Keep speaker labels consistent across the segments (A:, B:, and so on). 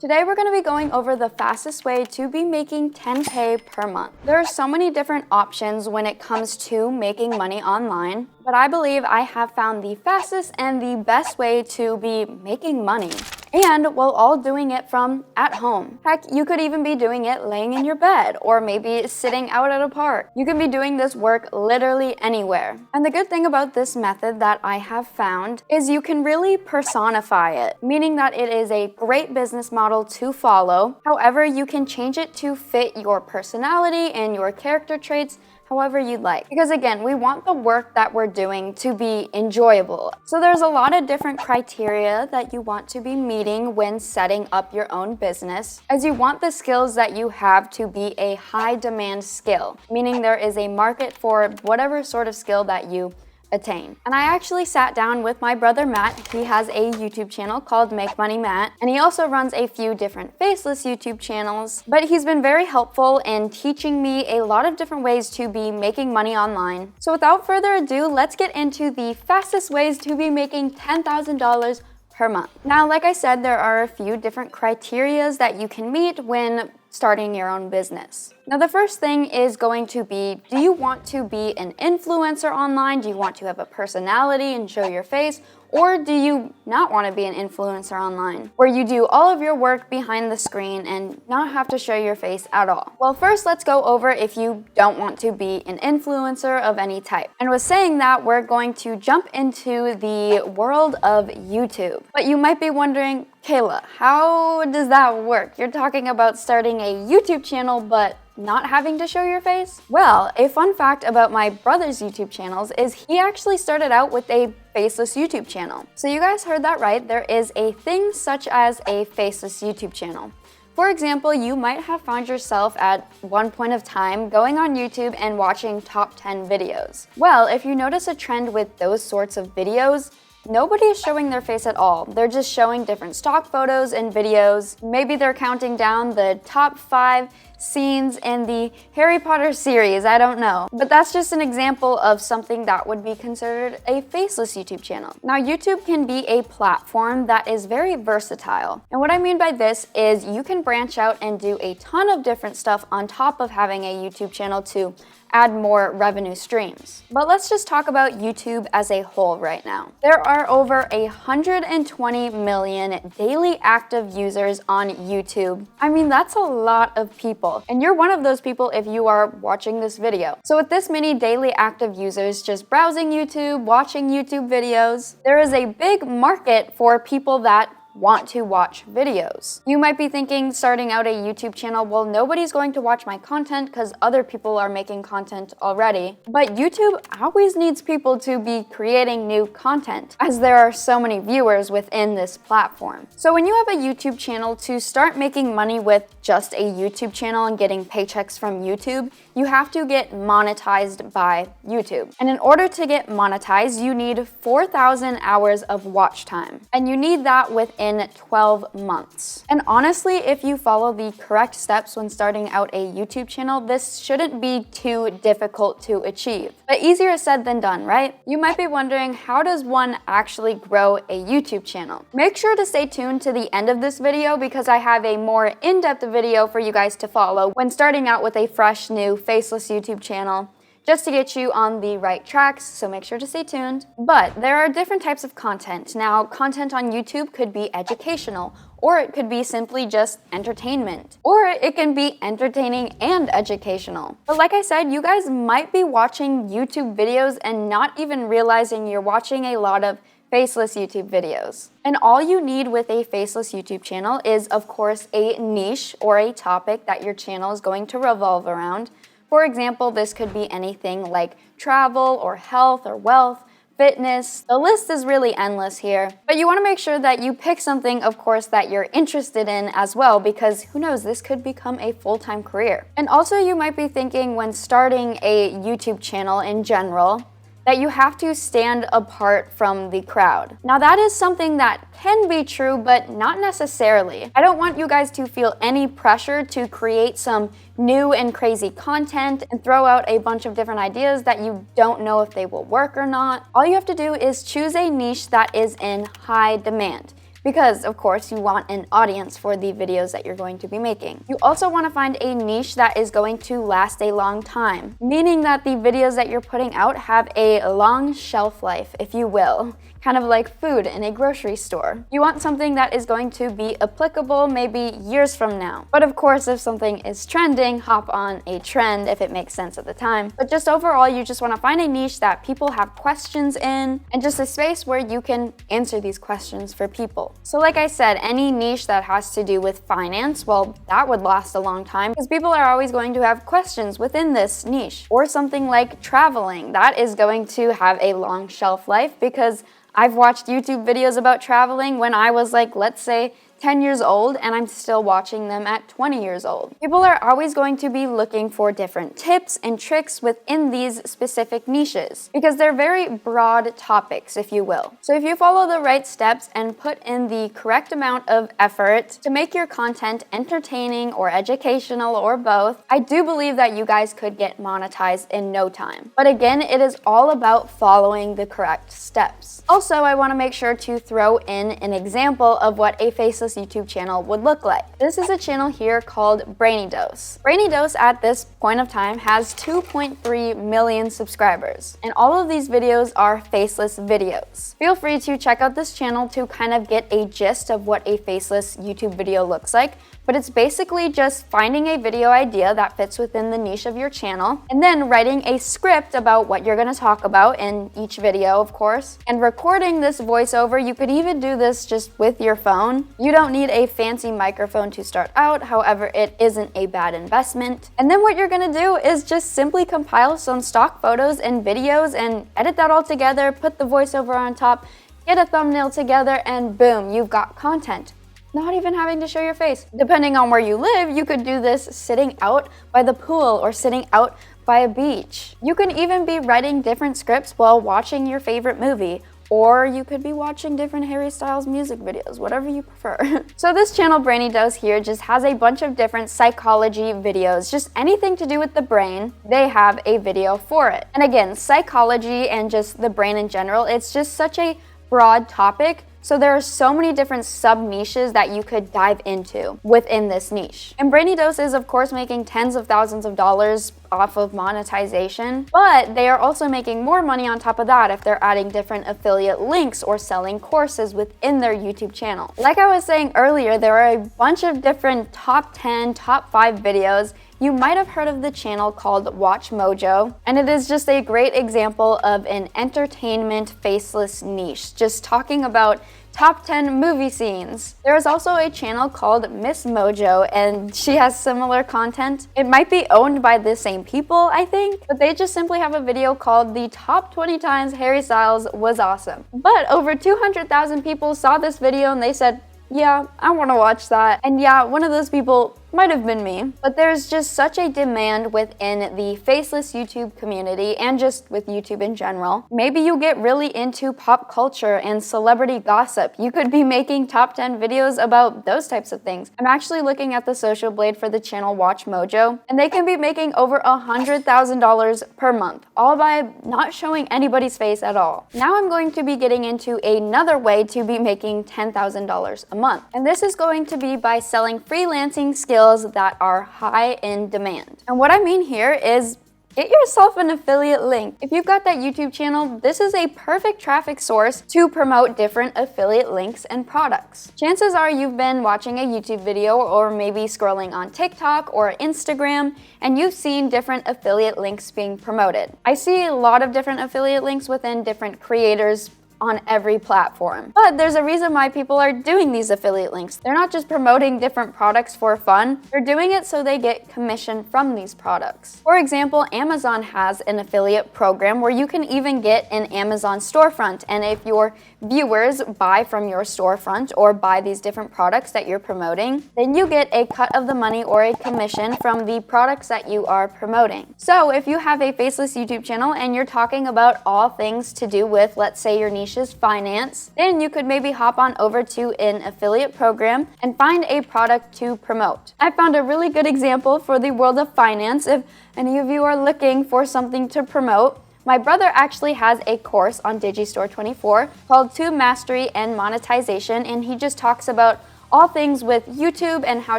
A: Today we're going to be going over the fastest way to be making 10K per month. There are so many different options when it comes to making money online, but I believe I have found the fastest and the best way to be making money. And while all doing it from at home. Heck, you could even be doing it laying in your bed or maybe sitting out at a park. You can be doing this work literally anywhere. And the good thing about this method that I have found is you can really personify it, meaning that it is a great business model to follow. However, you can change it to fit your personality and your character traits however you'd like. Because again, we want the work that we're doing to be enjoyable. So there's a lot of different criteria that you want to be meeting when setting up your own business, as you want the skills that you have to be a high demand skill, meaning there is a market for whatever sort of skill that you attain. And I actually sat down with my brother Matt. He has a YouTube channel called Make Money Matt, and he also runs a few different faceless YouTube channels, but he's been very helpful in teaching me a lot of different ways to be making money online. So without further ado, let's get into the fastest ways to be making $10,000 per month. Now, like I said, there are a few different criterias that you can meet when starting your own business. Now, the first thing is going to be, do you want to be an influencer online? Do you want to have a personality and show your face? Or do you not want to be an influencer online, where you do all of your work behind the screen and not have to show your face at all? Well, first, let's go over if you don't want to be an influencer of any type. And with saying that, we're going to jump into the world of YouTube. But you might be wondering, Kayla, how does that work? You're talking about starting a YouTube channel, but not having to show your face? Well, a fun fact about my brother's YouTube channels is he actually started out with a faceless YouTube channel. So you guys heard that right, there is a thing such as a faceless YouTube channel. For example, you might have found yourself at one point of time going on YouTube and watching top 10 videos. Well, if you notice a trend with those sorts of videos, nobody is showing their face at all. They're just showing different stock photos and videos. Maybe they're counting down the top 5 scenes in the Harry Potter series, I don't know. But that's just an example of something that would be considered a faceless YouTube channel. Now, YouTube can be a platform that is very versatile. And what I mean by this is you can branch out and do a ton of different stuff on top of having a YouTube channel to add more revenue streams. But let's just talk about YouTube as a whole right now. There are over 120 million daily active users on YouTube. I mean, that's a lot of people. And you're one of those people if you are watching this video. So with this many daily active users just browsing YouTube, watching YouTube videos, there is a big market for people that want to watch videos. You might be thinking, starting out a YouTube channel, well, nobody's going to watch my content because other people are making content already. But YouTube always needs people to be creating new content, as there are so many viewers within this platform. So when you have a YouTube channel, to start making money with just a YouTube channel and getting paychecks from YouTube, you have to get monetized by YouTube. And in order to get monetized, you need 4,000 hours of watch time. And you need that within 12 months. And honestly, if you follow the correct steps when starting out a YouTube channel, this shouldn't be too difficult to achieve. But easier said than done, right? You might be wondering, how does one actually grow a YouTube channel? Make sure to stay tuned to the end of this video because I have a more in-depth video for you guys to follow when starting out with a fresh new faceless YouTube channel, just to get you on the right tracks, so make sure to stay tuned. But there are different types of content. Now, content on YouTube could be educational, or it could be simply just entertainment, or it can be entertaining and educational. But like I said, you guys might be watching YouTube videos and not even realizing you're watching a lot of faceless YouTube videos. And all you need with a faceless YouTube channel is, of course, a niche or a topic that your channel is going to revolve around. For example, this could be anything like travel or health or wealth, fitness. The list is really endless here. But you want to make sure that you pick something, of course, that you're interested in as well, because who knows, this could become a full-time career. And also, you might be thinking when starting a YouTube channel in general, that you have to stand apart from the crowd. Now, that is something that can be true, but not necessarily. I don't want you guys to feel any pressure to create some new and crazy content and throw out a bunch of different ideas that you don't know if they will work or not. All you have to do is choose a niche that is in high demand. because of course you want an audience for the videos that you're going to be making. You also want to find a niche that is going to last a long time, meaning that the videos that you're putting out have a long shelf life, if you will. Kind of like food in a grocery store. You want something that is going to be applicable maybe years from now. But of course, if something is trending, hop on a trend if it makes sense at the time. But just overall, you just want to find a niche that people have questions in, and just a space where you can answer these questions for people. So like I said, any niche that has to do with finance, well, that would last a long time because people are always going to have questions within this niche. Or something like traveling, that is going to have a long shelf life because I've watched YouTube videos about traveling when I was like, let's say, 10 years old, and I'm still watching them at 20 years old. People are always going to be looking for different tips and tricks within these specific niches because they're very broad topics, if you will. So if you follow the right steps and put in the correct amount of effort to make your content entertaining or educational or both, I do believe that you guys could get monetized in no time. But again, it is all about following the correct steps. Also, I want to make sure to throw in an example of what a faceless YouTube channel would look like. This is a channel here called Brainy Dose. Brainy Dose at this point of time has 2.3 million subscribers, and all of these videos are faceless videos. Feel free to check out this channel to kind of get a gist of what a faceless YouTube video looks like, but it's basically just finding a video idea that fits within the niche of your channel, and then writing a script about what you're going to talk about in each video, of course, and recording this voiceover. You could even do this just with your phone. You don't need a fancy microphone to start out, however, it isn't a bad investment. And then what you're going to do is just simply compile some stock photos and videos and edit that all together, put the voiceover on top, get a thumbnail together, and boom, you've got content. Not even having to show your face. Depending on where you live, you could do this sitting out by the pool or sitting out by a beach. You can even be writing different scripts while watching your favorite movie, or you could be watching different Harry Styles music videos, whatever you prefer. So this channel, Brainy Dose here, just has a bunch of different psychology videos, just anything to do with the brain, they have a video for it. And again, psychology and just the brain in general, it's just such a broad topic. So there are so many different sub-niches that you could dive into within this niche. And Brainy Dose is, of course, making tens of thousands of dollars off of monetization, but they are also making more money on top of that if they're adding different affiliate links or selling courses within their YouTube channel. Like I was saying earlier, there are a bunch of different top 10, top 5 videos. You might have heard of the channel called Watch Mojo, and it is just a great example of an entertainment faceless niche, just talking about top 10 movie scenes. There is also a channel called Miss Mojo, and she has similar content. It might be owned by the same people, I think, but they just simply have a video called The Top 20 Times Harry Styles Was Awesome. But over 200,000 people saw this video and they said, yeah, I want to watch that. And yeah, one of those people might have been me. But there's just such a demand within the faceless YouTube community and just with YouTube in general. Maybe you get really into pop culture and celebrity gossip. You could be making top 10 videos about those types of things. I'm actually looking at the social blade for the channel Watch Mojo, and they can be making over $100,000 per month, all by not showing anybody's face at all. Now I'm going to be getting into another way to be making $10,000 a month. And this is going to be by selling freelancing skills that are high in demand. And what I mean here is get yourself an affiliate link. If you've got that YouTube channel, this is a perfect traffic source to promote different affiliate links and products. Chances are you've been watching a YouTube video or maybe scrolling on TikTok or Instagram, and you've seen different affiliate links being promoted. I see a lot of different affiliate links within different creators on every platform. But there's a reason why people are doing these affiliate links. They're not just promoting different products for fun, they're doing it so they get commission from these products. For example, Amazon has an affiliate program where you can even get an Amazon storefront, and if your viewers buy from your storefront or buy these different products that you're promoting, then you get a cut of the money or a commission from the products that you are promoting. So if you have a faceless YouTube channel and you're talking about all things to do with, let's say your niche is finance, then you could maybe hop on over to an affiliate program and find a product to promote. I found a really good example for the world of finance. If any of you are looking for something to promote, My brother actually has a course on Digistore24 called Tube Mastery and Monetization, and he just talks about all things with YouTube and how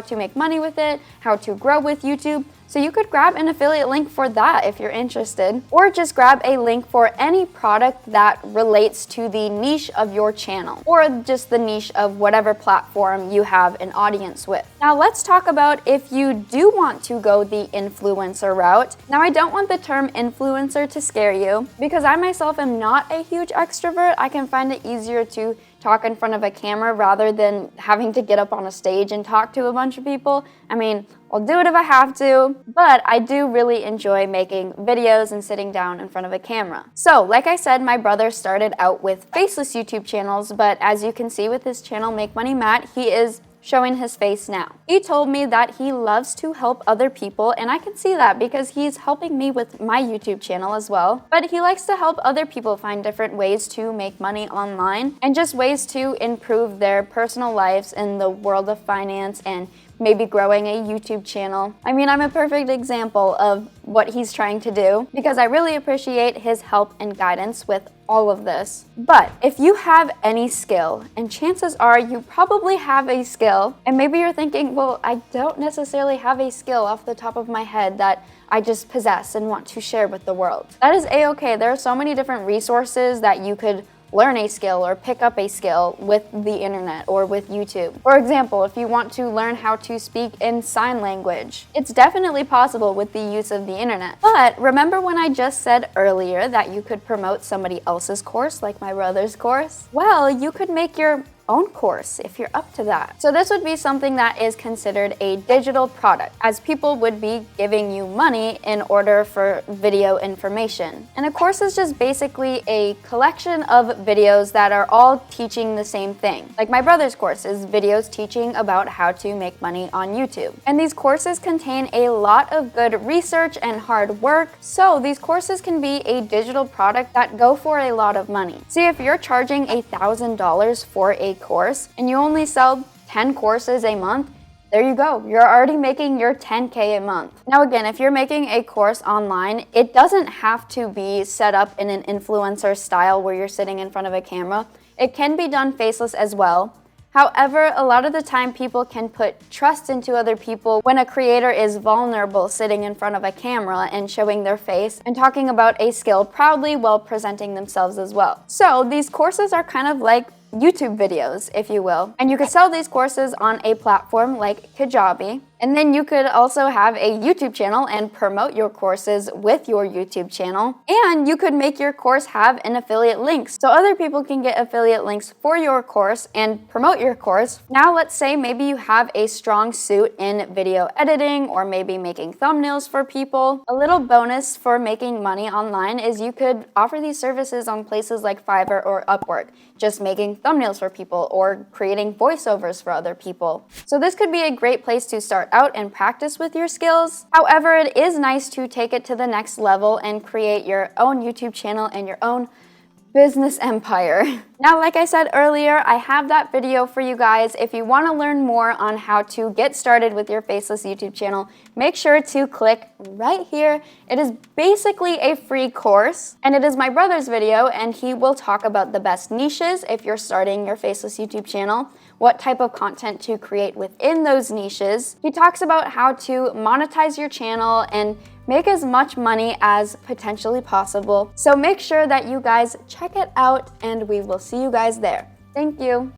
A: to make money with it, how to grow with YouTube. So you could grab an affiliate link for that if you're interested, or just grab a link for any product that relates to the niche of your channel, or just the niche of whatever platform you have an audience with. Now let's talk about if you do want to go the influencer route. Now I don't want the term influencer to scare you, because I myself am not a huge extrovert. I can find it easier to talk in front of a camera rather than having to get up on a stage and talk to a bunch of people. I mean, I'll do it if I have to, but I do really enjoy making videos and sitting down in front of a camera. So, like I said, my brother started out with faceless YouTube channels, but as you can see with his channel, Make Money Matt, he is showing his face now. He told me that he loves to help other people, and I can see that because he's helping me with my YouTube channel as well. But he likes to help other people find different ways to make money online and just ways to improve their personal lives in the world of finance and maybe growing a YouTube channel. I mean, I'm a perfect example of what he's trying to do because I really appreciate his help and guidance with all of this. But if you have any skill, and chances are you probably have a skill, and maybe you're thinking, well, I don't necessarily have a skill off the top of my head that I just possess and want to share with the world. That is a-okay. There are so many different resources that you could learn a skill or pick up a skill with the internet or with YouTube. For example, if you want to learn how to speak in sign language, it's definitely possible with the use of the internet. But remember when I just said earlier that you could promote somebody else's course, like my brother's course? Well, you could make your own course if you're up to that. So this would be something that is considered a digital product, as people would be giving you money in order for video information. And a course is just basically a collection of videos that are all teaching the same thing. Like my brother's course is videos teaching about how to make money on YouTube. And these courses contain a lot of good research and hard work, so these courses can be a digital product that go for a lot of money. See, if you're charging $1,000 for a course and you only sell 10 courses a month, there you go. You're already making your 10K a month. Now again, if you're making a course online, it doesn't have to be set up in an influencer style where you're sitting in front of a camera. It can be done faceless as well. However, a lot of the time people can put trust into other people when a creator is vulnerable sitting in front of a camera and showing their face and talking about a skill proudly while presenting themselves as well. So these courses are kind of like YouTube videos, if you will. And you could sell these courses on a platform like Kajabi. And then you could also have a YouTube channel and promote your courses with your YouTube channel. And you could make your course have an affiliate link so other people can get affiliate links for your course and promote your course. Now let's say maybe you have a strong suit in video editing or maybe making thumbnails for people. A little bonus for making money online is you could offer these services on places like Fiverr or Upwork, just making thumbnails for people or creating voiceovers for other people. So this could be a great place to start out and practice with your skills. However, it is nice to take it to the next level and create your own YouTube channel and your own business empire. Now, like I said earlier, I have that video for you guys. If you want to learn more on how to get started with your faceless YouTube channel, make sure to click right here. It is basically a free course, and it is my brother's video, and he will talk about the best niches if you're starting your faceless YouTube channel, what type of content to create within those niches. He talks about how to monetize your channel and make as much money as potentially possible. So make sure that you guys check it out, and we will see you guys there. Thank you.